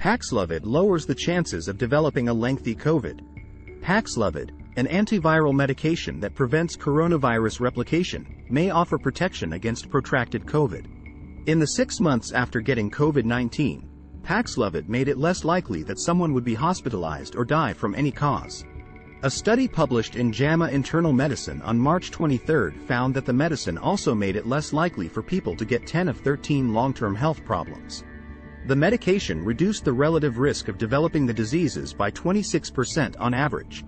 Paxlovid lowers the chances of developing a lengthy COVID. Paxlovid, an antiviral medication that prevents coronavirus replication, may offer protection against protracted COVID. In the 6 months after getting COVID-19, Paxlovid made it less likely that someone would be hospitalized or die from any cause. A study published in JAMA Internal Medicine on March 23 found that the medicine also made it less likely for people to get 10 of 13 long-term health problems. The medication reduced the relative risk of developing the diseases by 26% on average.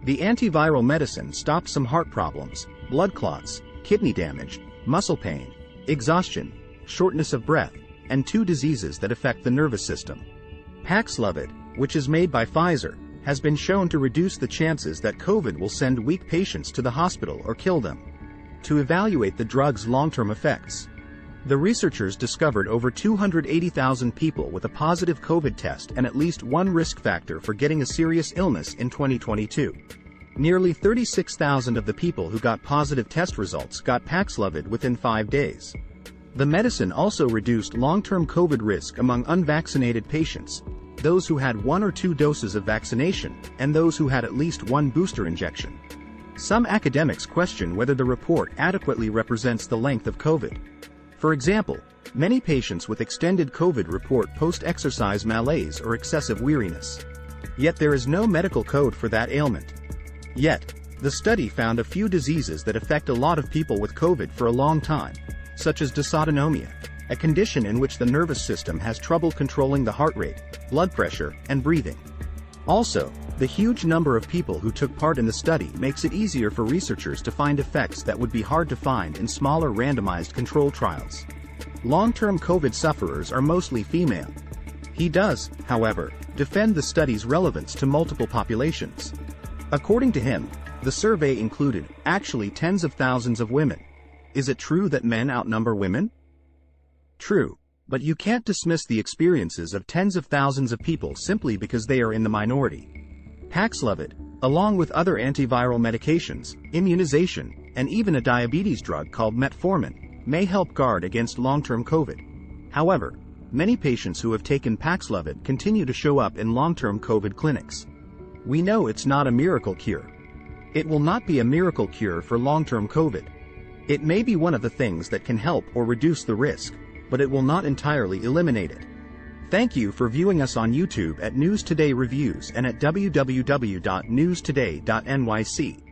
The antiviral medicine stopped some heart problems, blood clots, kidney damage, muscle pain, exhaustion, shortness of breath, and 2 diseases that affect the nervous system. Paxlovid, which is made by Pfizer, has been shown to reduce the chances that COVID will send weak patients to the hospital or kill them. To evaluate the drug's long-term effects, the researchers discovered over 280,000 people with a positive COVID test and at least one risk factor for getting a serious illness in 2022. Nearly 36,000 of the people who got positive test results got Paxlovid within 5 days. The medicine also reduced long-term COVID risk among unvaccinated patients, those who had 1 or 2 doses of vaccination, and those who had at least 1 booster injection. Some academics question whether the report adequately represents the length of COVID. For example, many patients with extended COVID report post-exercise malaise or excessive weariness. Yet there is no medical code for that ailment. Yet, the study found a few diseases that affect a lot of people with COVID for a long time, such as dysautonomia, a condition in which the nervous system has trouble controlling the heart rate, blood pressure, and breathing. Also, the huge number of people who took part in the study makes it easier for researchers to find effects that would be hard to find in smaller randomized control trials. Long-term COVID sufferers are mostly female. He does, however, defend the study's relevance to multiple populations. According to him, the survey included, actually, tens of thousands of women. Is it true that men outnumber women? True, but you can't dismiss the experiences of tens of thousands of people simply because they are in the minority. Paxlovid, along with other antiviral medications, immunization, and even a diabetes drug called metformin, may help guard against long-term COVID. However, many patients who have taken Paxlovid continue to show up in long-term COVID clinics. We know it's not a miracle cure. It will not be a miracle cure for long-term COVID. It may be one of the things that can help or reduce the risk, but it will not entirely eliminate it. Thank you for viewing us on YouTube at News Today Reviews and at www.newstoday.nyc.